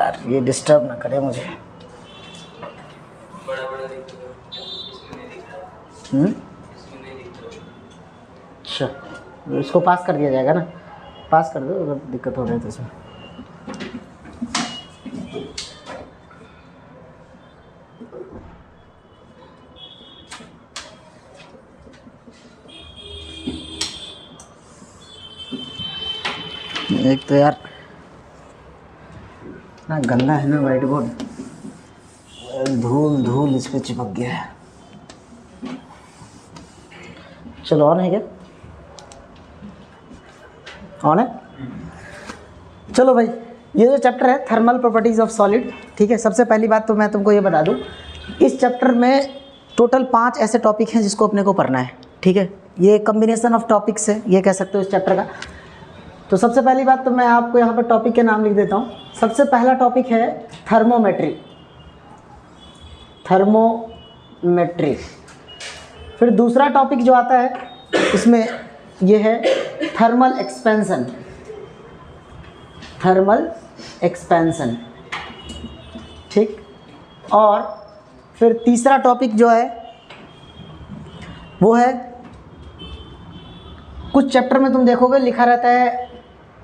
यार ये डिस्टर्ब ना करे मुझे। अच्छा, इसको पास कर दिया जाएगा ना, पास कर दो अगर दिक्कत हो रही है तो इसमें। एक तो यार ना गंदा है ना वाइट बोर्ड, धूल धूल इस पे चिपक गया है। चलो ऑन है क्या? ऑन है। चलो भाई, ये जो चैप्टर है थर्मल प्रॉपर्टीज़ ऑफ सॉलिड, ठीक है। सबसे पहली बात तो मैं तुमको ये बता दूं, इस चैप्टर में टोटल 5 ऐसे टॉपिक हैं जिसको अपने को पढ़ना है, ठीक है। ये कम्बिनेशन ऑफ टॉपिक्स है, ये कह सकते हो इस चैप्टर का। तो सबसे पहली बात तो मैं आपको यहाँ पर टॉपिक के नाम लिख देता हूँ। सबसे पहला टॉपिक है थर्मोमेट्री, थर्मोमेट्री। फिर दूसरा टॉपिक जो आता है इसमें ये है थर्मल एक्सपेंशन, थर्मल एक्सपेंशन, ठीक। और फिर तीसरा टॉपिक जो है वो है, कुछ चैप्टर में तुम देखोगे लिखा रहता है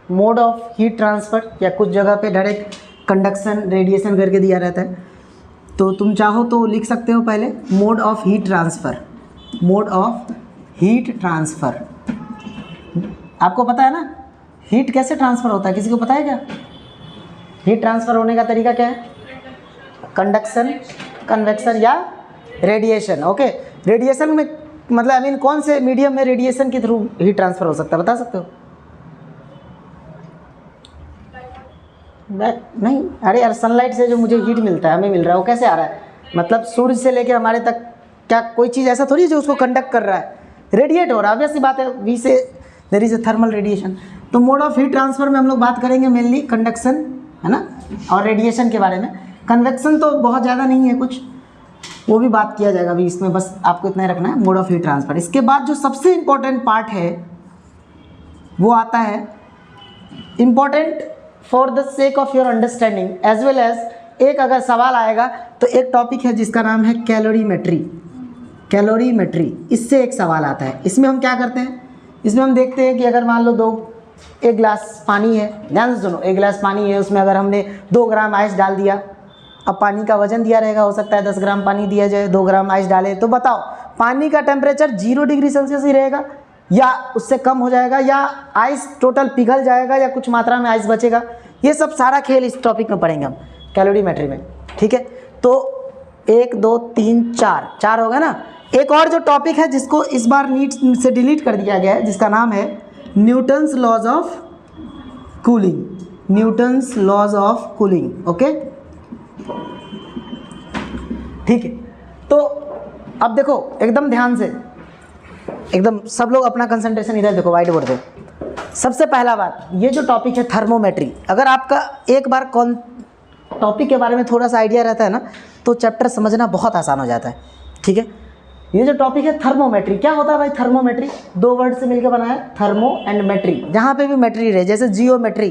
मोड ऑफ हीट ट्रांसफ़र, या कुछ जगह पे डायरेक्ट कंडक्शन रेडिएशन करके दिया रहता है। तो तुम चाहो तो लिख सकते हो पहले mode of heat transfer, mode of heat transfer. आपको पता है ना हीट कैसे ट्रांसफ़र होता है, किसी को पता है क्या? हीट ट्रांसफ़र होने का तरीका क्या है? कंडक्शन, कन्वेक्शन या रेडिएशन। ओके, रेडिएशन में मतलब आई मीन कौन से मीडियम में रेडिएशन के थ्रू हीट ट्रांसफ़र हो सकता है, बता सकते हो? नहीं, अरे यार सनलाइट से जो मुझे हीट मिलता है, हमें मिल रहा है, वो कैसे आ रहा है? मतलब सूर्य से लेके हमारे तक क्या कोई चीज़ ऐसा थोड़ी है जो उसको कंडक्ट कर रहा है, रेडिएट हो रहा है, ऑब्वियस सी बात है। We say there is a thermal radiation. तो मोड ऑफ हीट ट्रांसफ़र में हम लोग बात करेंगे मेनली कंडक्शन, है ना, और रेडिएशन के बारे में। कन्वेक्शन तो बहुत ज़्यादा नहीं है कुछ, वो भी बात किया जाएगा अभी इसमें, बस आपको इतना ही रखना है मोड ऑफ हीट ट्रांसफ़र। इसके बाद जो सबसे इम्पोर्टेंट पार्ट है वो आता है, important for the sake of your understanding as well as एक अगर सवाल आएगा तो एक टॉपिक है जिसका नाम है कैलोरीमेट्री, कैलोरीमेट्री। इससे एक सवाल आता है। इसमें हम क्या करते हैं, इसमें हम देखते हैं कि अगर मान लो एक गिलास पानी है, ध्यान से सुनो, एक गिलास पानी है, उसमें अगर हमने 2 ग्राम आइस डाल दिया, अब पानी का वजन दिया रहेगा, हो सकता है 10 ग्राम पानी दिया जाए, 2 ग्राम आइस डाले, तो बताओ पानी का टेम्परेचर 0 डिग्री सेल्सियस ही रहेगा या उससे कम हो जाएगा, या आइस टोटल पिघल जाएगा, या कुछ मात्रा में आइस बचेगा? ये सब सारा खेल इस टॉपिक में पढ़ेंगे हम कैलोरीमेट्री में, ठीक है। तो 1 2 3 4 होगा ना। एक और जो टॉपिक है जिसको इस बार नीट से डिलीट कर दिया गया है, जिसका नाम है Newton's laws of cooling, Newton's laws of cooling. Okay, ठीक है। तो अब देखो एकदम ध्यान से, एकदम सब लोग अपना कंसंट्रेशन इधर देखो, व्हाइट बोर्ड पे। सबसे पहला बात, ये जो टॉपिक है थर्मोमेट्री, अगर आपका एक बार कौन टॉपिक के बारे में थोड़ा सा आइडिया रहता है ना, तो चैप्टर समझना बहुत आसान हो जाता है, ठीक है। ये जो टॉपिक है थर्मोमेट्री, क्या होता है भाई? थर्मोमेट्री 2 वर्ड से मिलकर बना है, थर्मो एंड मेट्री। जहाँ पे भी मेट्री रहे, जैसे geometry,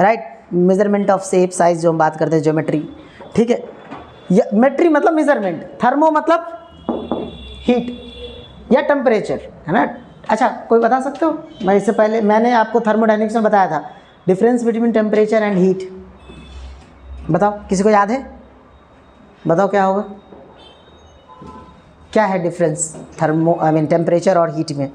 right, measurement of shape size जो हम बात करते हैं, ज्योमेट्री, ठीक है। मेट्री मतलब मेजरमेंट, थर्मो मतलब हीट या टेम्परेचर, है ना। अच्छा, कोई बता सकते हो? मैं इससे पहले मैंने आपको थर्मोडायनेमिक्स में बताया था difference between temperature and heat. बताओ, किसी को याद है? बताओ क्या होगा, क्या है डिफरेंस टेम्परेचर और हीट में?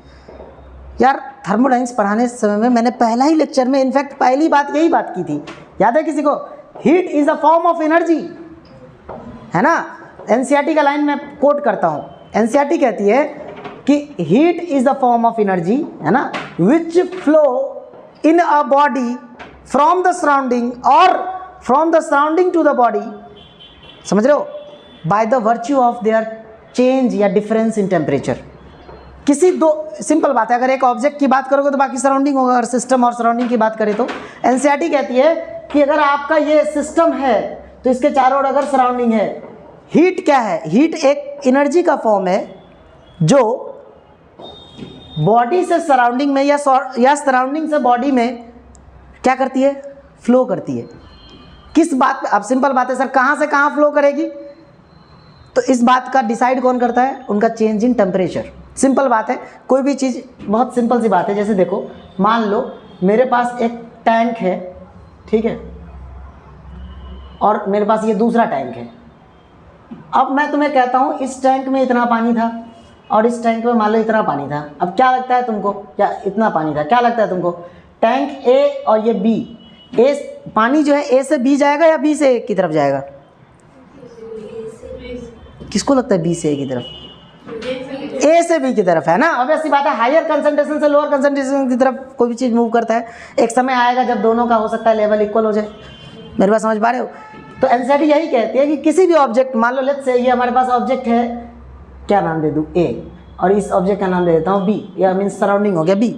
यार थर्मोडायनेमिक्स पढ़ाने समय में मैंने पहला ही लेक्चर में इनफैक्ट पहली बात यही बात की थी, याद है किसी को? Heat is a form of energy, है ना। एनसीईआरटी का लाइन मैं कोट करता हूँ, एनसीईआरटी कहती है कि heat is the form of energy, है ना, which flow in a body from the surrounding और from the surrounding to the body, समझ रहे हो, by the virtue of their change या डिफरेंस इन टेम्परेचर। किसी दो, सिंपल बात है, अगर एक ऑब्जेक्ट की बात करोगे तो बाकी सराउंडिंग होगा, अगर सिस्टम और सराउंडिंग की बात करें तो एनसीईआरटी कहती है कि अगर आपका ये सिस्टम है तो इसके चारों ओर अगर सराउंडिंग है, हीट क्या है? हीट एक एनर्जी का फॉर्म है जो बॉडी से सराउंडिंग में या सराउंडिंग से बॉडी में क्या करती है? फ्लो करती है। किस बात पे, अब सिंपल बात है सर, कहाँ से कहाँ फ्लो करेगी, तो इस बात का डिसाइड कौन करता है, उनका चेंज इन टेम्परेचर। सिंपल बात है, कोई भी चीज़ बहुत सिंपल सी बात है। जैसे देखो, मान लो मेरे पास एक टैंक है, ठीक है, और मेरे पास ये दूसरा टैंक है। अब मैं तुम्हें कहता हूँ इस टैंक में इतना पानी था और इस टैंक में मान लो इतना पानी था। अब क्या लगता है तुमको, क्या इतना पानी था, क्या लगता है तुमको, टैंक ए और ये बी, ए पानी जो है ए से बी जाएगा या बी से ए की तरफ जाएगा? किसको लगता है बी से ए की तरफ? ए से बी की तरफ, है ना। ऑब्वियसली बात है, हायर कंसंट्रेशन से लोअर कंसंट्रेशन की तरफ कोई भी चीज़ मूव करता है। एक समय आएगा जब दोनों का हो सकता है लेवल इक्वल हो जाए। मेरे बात समझ पा रहे हो? तो एनसीईआरटी यही कहती है कि किसी भी ऑब्जेक्ट, मान लो लेट्स से ये हमारे पास ऑब्जेक्ट है, क्या नाम दे दूँ, ए, और इस ऑब्जेक्ट का नाम दे देता हूँ बी, या मीन्स सराउंडिंग हो गया बी।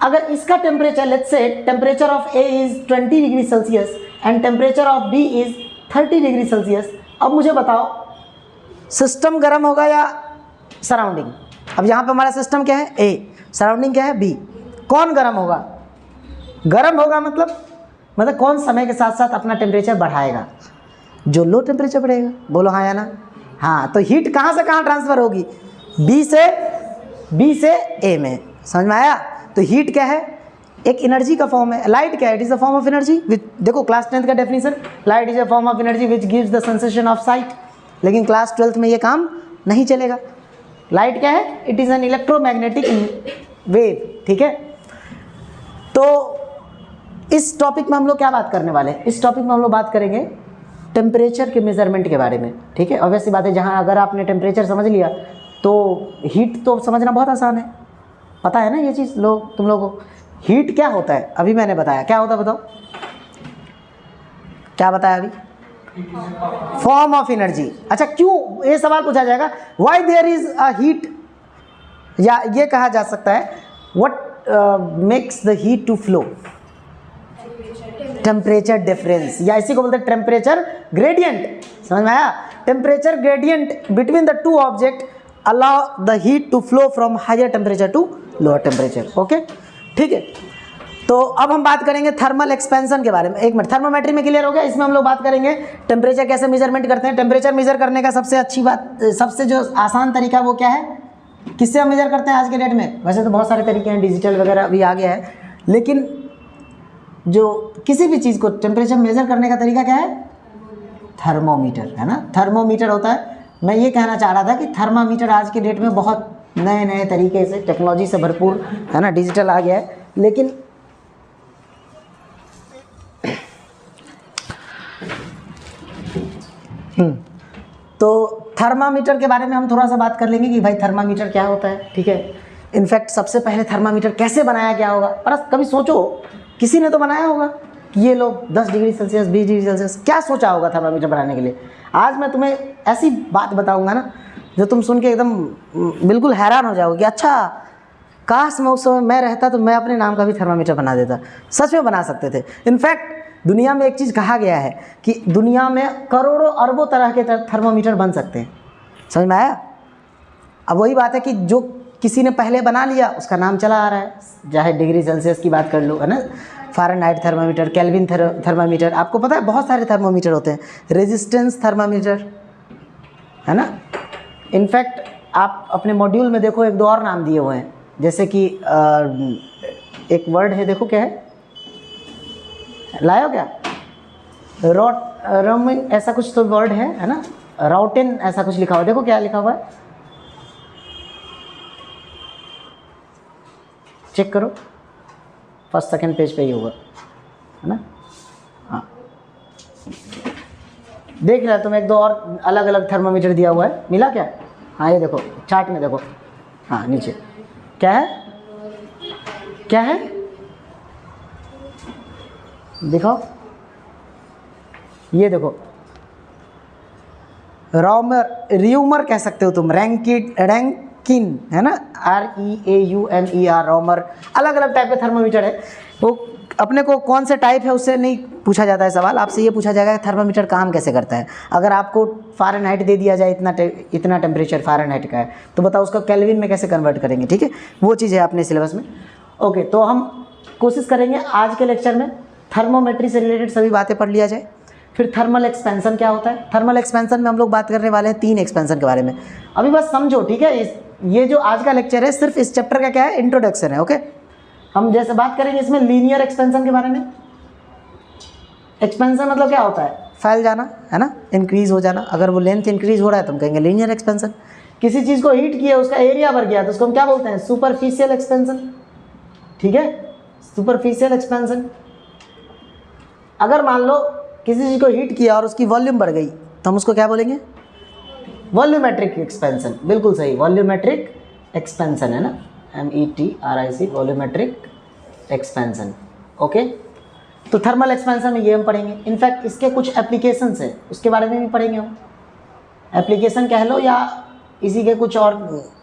अगर इसका temperature, let's say temperature of A is 20 degree Celsius and temperature of B is 30 degree Celsius. अब मुझे बताओ सिस्टम गर्म होगा या सराउंडिंग? अब यहाँ पे हमारा सिस्टम क्या है, ए, सराउंडिंग क्या है, बी। कौन गर्म होगा? गर्म होगा मतलब कौन समय के साथ साथ अपना टेम्परेचर बढ़ाएगा? जो लो टेम्परेचर बढ़ेगा। बोलो हाँ या ना? हाँ। तो हीट कहाँ से कहाँ ट्रांसफ़र होगी? बी से ए में। समझ में आया? तो हीट क्या है? एक एनर्जी का फॉर्म है। लाइट क्या है? It is a form of energy. देखो क्लास 10th का definition, light is a form of energy which gives the sensation of site. लेकिन क्लास 12th में ये काम नहीं चलेगा। लाइट क्या है? It is an electromagnetic wave. ठीक है, तो इस टॉपिक में हम लोग क्या बात करने वाले हैं? इस टॉपिक में हम लोग बात करेंगे टेम्परेचर के मेजरमेंट के बारे में। ठीक है, ऑब्वियसली बात है, जहाँ अगर आपने टेम्परेचर समझ लिया तो हीट तो समझना बहुत आसान है। पता है ना ये चीज़ तुम लोगों को? हीट क्या होता है अभी मैंने बताया, क्या होता है बताओ, क्या बताया अभी? Form of energy. अच्छा, क्यों ये सवाल पूछा जाएगा, why there is a heat, या ये कहा जा सकता है what makes the heat to flow? Temperature difference, या इसी को बोलते हैं टेम्परेचर ग्रेडियंट। समझ में आया? Temperature gradient between the two object allow the heat to flow from higher temperature to lower temperature. Okay, ठीक है। तो अब हम बात करेंगे थर्मल एक्सपेंशन के बारे में। एक मिनट, थर्मोमेट्री में क्लियर हो गया? इसमें हम लोग बात करेंगे टेम्परेचर कैसे मेजरमेंट करते हैं। टेम्परेचर मेजर करने का सबसे अच्छी बात, सबसे जो आसान तरीका वो क्या है, किससे हम मेजर करते हैं आज के डेट में? वैसे तो बहुत सारे तरीके हैं, डिजिटल वगैरह भी आ गया है, लेकिन जो किसी भी चीज़ को टेम्परेचर मेजर करने का तरीका क्या है? थर्मोमीटर, है ना। थर्मोमीटर होता है। मैं ये कहना चाह रहा था कि थर्मामीटर आज के डेट में बहुत नए नए तरीके से, टेक्नोलॉजी से भरपूर, है ना, डिजिटल आ गया है। लेकिन तो थर्मामीटर के बारे में हम थोड़ा सा बात कर लेंगे कि भाई थर्मामीटर क्या होता है। ठीक है, इनफैक्ट सबसे पहले थर्मामीटर कैसे बनाया गया होगा, पर कभी सोचो, किसी ने तो बनाया होगा कि ये लोग 10 डिग्री सेल्सियस 20 डिग्री सेल्सियस, क्या सोचा होगा थर्मामीटर बनाने के लिए। आज मैं तुम्हें ऐसी बात बताऊंगा ना जो तुम सुन के एकदम बिल्कुल हैरान हो जाओगे कि अच्छा, काश मैं उस समय मैं रहता तो मैं अपने नाम का भी थर्मामीटर बना देता। सच में बना सकते थे। इनफैक्ट दुनिया में एक चीज़ कहा गया है कि दुनिया में करोड़ों अरबों तरह के थर्मामीटर बन सकते हैं। समझ में आया? अब वही बात है कि जो किसी ने पहले बना लिया उसका नाम चला आ रहा है। चाहे डिग्री सेल्सियस की बात कर लो, है ना, फ़ारेनहाइट थर्मामीटर, केल्विन थर्मामीटर, आपको पता है बहुत सारे थर्मामीटर होते हैं, रेजिस्टेंस थर्मामीटर, है ना। इनफैक्ट आप अपने मॉड्यूल में देखो एक दो और नाम दिए हुए हैं, जैसे कि एक वर्ड है, देखो क्या है, लायो क्या, रोमिंग ऐसा कुछ तो वर्ड है ना, राउटेन ऐसा कुछ लिखा हुआ है। देखो क्या लिखा हुआ है, चेक करो, फर्स्ट सेकंड पेज पे ही होगा, है ना। हाँ, देख रहे हो तुम, एक दो और अलग अलग थर्मामीटर दिया हुआ है, मिला क्या? हाँ, ये देखो चार्ट में देखो, हाँ नीचे क्या है, क्या है दिखाओ, ये देखो, र्यूमर कह सकते हो तुम, रैंकिन, है ना, REAUMER, रोमर। अलग अलग टाइप के थर्मामीटर है। वो अपने को कौन से टाइप है उससे नहीं पूछा जाता है सवाल, आपसे ये पूछा जाएगा कि थर्मामीटर काम कैसे करता है। अगर आपको फ़ारेनहाइट दे दिया जाए, इतना टेम्परेचर फ़ारेनहाइट का है, तो बताओ उसको केल्विन में कैसे कन्वर्ट करेंगे। ठीक है, वो चीज़ है अपने सिलेबस में। ओके, तो हम कोशिश करेंगे आज के लेक्चर में थर्मोमेट्री से रिलेटेड सभी बातें पढ़ लिया जाए। फिर थर्मल एक्सपेंशन क्या होता है। थर्मल एक्सपेंशन में हम लोग बात करने वाले हैं 3 एक्सपेंशन के बारे में। अभी बस समझो, ठीक है। ये जो आज का लेक्चर है सिर्फ इस चैप्टर का क्या है, इंट्रोडक्शन है, ओके। हम जैसे बात करेंगे इसमें लीनियर एक्सपेंशन के बारे में। एक्सपेंशन मतलब क्या होता है, फैल जाना, है ना, इंक्रीज हो जाना। अगर वो लेंथ इंक्रीज हो रहा है तो हम कहेंगे लीनियर एक्सपेंशन। किसी चीज़ को हीट किया, उसका एरिया बढ़ गया तो उसको हम क्या बोलते हैं, सुपरफिशियल एक्सपेंशन, ठीक है, सुपरफिशियल एक्सपेंशन। अगर मान लो किसी चीज़ को हीट किया और उसकी वॉल्यूम बढ़ गई तो हम उसको क्या बोलेंगे, वॉल्यूमेट्रिक एक्सपेंशन। बिल्कुल सही, वॉल्यूमेट्रिक एक्सपेंशन है ना, METRIC, वॉल्यूमेट्रिक एक्सपेंशन, ओके। तो थर्मल एक्सपेंशन में ये हम पढ़ेंगे। इनफैक्ट इसके कुछ एप्लीकेशंस हैं, उसके बारे में भी पढ़ेंगे हम। एप्लीकेशन कह लो या इसी के कुछ और,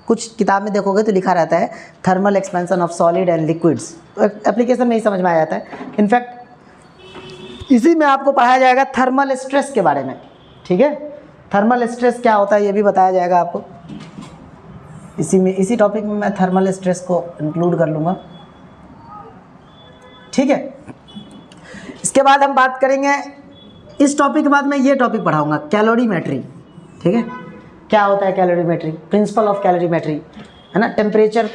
कुछ किताब में देखोगे तो लिखा रहता है thermal expansion of solid and liquids, तो एप्लीकेशन में ही समझ में आ जाता है। इनफैक्ट इसी में आपको पढ़ाया जाएगा थर्मल स्ट्रेस के बारे में, ठीक है। थर्मल स्ट्रेस क्या होता है ये भी बताया जाएगा आपको इसी में, इसी टॉपिक में मैं थर्मल स्ट्रेस को इंक्लूड कर लूँगा, ठीक है। इसके बाद हम बात करेंगे, इस टॉपिक के बाद मैं ये टॉपिक पढ़ाऊँगा, कैलोरीमेट्री, ठीक है। क्या होता है कैलोरीमेट्री, प्रिंसिपल ऑफ कैलोरीमेट्री, है ना। टेम्परेचर,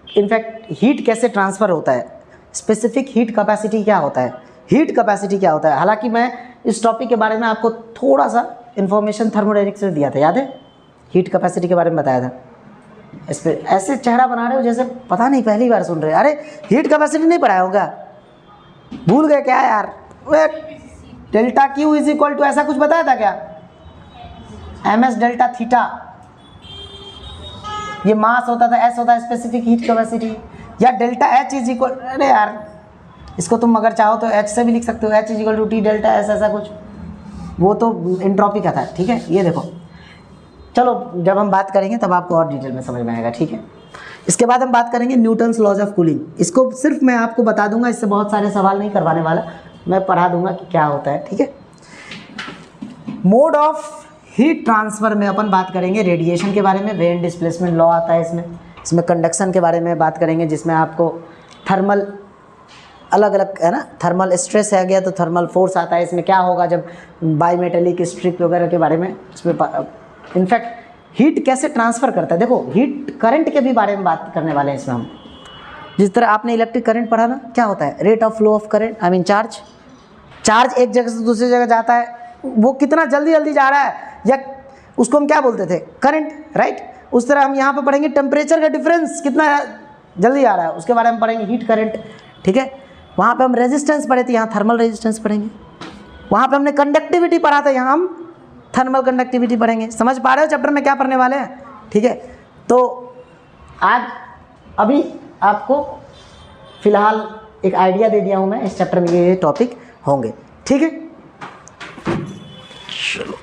इनफैक्ट हीट कैसे ट्रांसफ़र होता है, स्पेसिफिक हीट कैपेसिटी क्या होता है, हीट कैपेसिटी क्या होता है। हालांकि मैं इस टॉपिक के बारे में आपको थोड़ा सा इन्फॉर्मेशन थर्मोडायनेमिक्स से दिया था, याद है, हीट कैपेसिटी के बारे में बताया था। इस पर ऐसे चेहरा बना रहे हो जैसे पता नहीं पहली बार सुन रहे, अरे हीट कैपेसिटी नहीं पढ़ाया होगा, भूल गए क्या यार। वे delta Q is equal to ऐसा कुछ बताया था क्या, MS डेल्टा थीटा, ये मास होता था, S होता है स्पेसिफिक हीट कैपेसिटी, या डेल्टा H इज इक्वल, अरे यार इसको तुम अगर चाहो तो H से भी लिख सकते हो, H is equal to T delta S, ऐसा कुछ, वो तो एंट्रोपी का था, ठीक है। ये देखो, चलो जब हम बात करेंगे तब आपको और डिटेल में समझ में आएगा, ठीक है। इसके बाद हम बात करेंगे न्यूटन्स लॉज ऑफ कूलिंग। इसको सिर्फ मैं आपको बता दूंगा, इससे बहुत सारे सवाल नहीं करवाने वाला, मैं पढ़ा दूंगा कि क्या होता है, ठीक है। मोड ऑफ हीट ट्रांसफ़र में अपन बात करेंगे रेडिएशन के बारे में, वेन डिस्प्लेसमेंट लॉ आता है इसमें कंडक्शन के बारे में बात करेंगे, जिसमें आपको थर्मल अलग अलग, है ना, थर्मल स्ट्रेस है गया तो थर्मल फोर्स आता है। इसमें क्या होगा जब बाईमेटेलिक स्ट्रिप वगैरह के बारे में, इसमें इनफैक्ट हीट कैसे ट्रांसफ़र करता है। देखो हीट करंट के भी बारे में बात करने वाले हैं इसमें हम। जिस तरह आपने इलेक्ट्रिक करंट पढ़ा ना, क्या होता है, rate of flow of current, I mean charge एक जगह से दूसरी जगह जाता है, वो कितना जल्दी जा रहा है, या उसको हम क्या बोलते थे, करंट, राइट। उस तरह हम यहाँ पे पढ़ेंगे टेम्परेचर का डिफरेंस कितना जल्दी आ रहा है, उसके बारे में पढ़ेंगे, हीट करंट, ठीक है। वहाँ पे हम रेजिस्टेंस पढ़े थे, यहाँ थर्मल रेजिस्टेंस पढ़ेंगे। वहाँ पे हमने कंडक्टिविटी पढ़ा था, यहाँ हम थर्मल कंडक्टिविटी पढ़ेंगे। समझ पा रहे हो चैप्टर में क्या पढ़ने वाले हैं, ठीक है। तो आज अभी आपको फिलहाल एक आइडिया दे दिया हूँ मैं, इस चैप्टर में ये टॉपिक होंगे, ठीक है। चलो।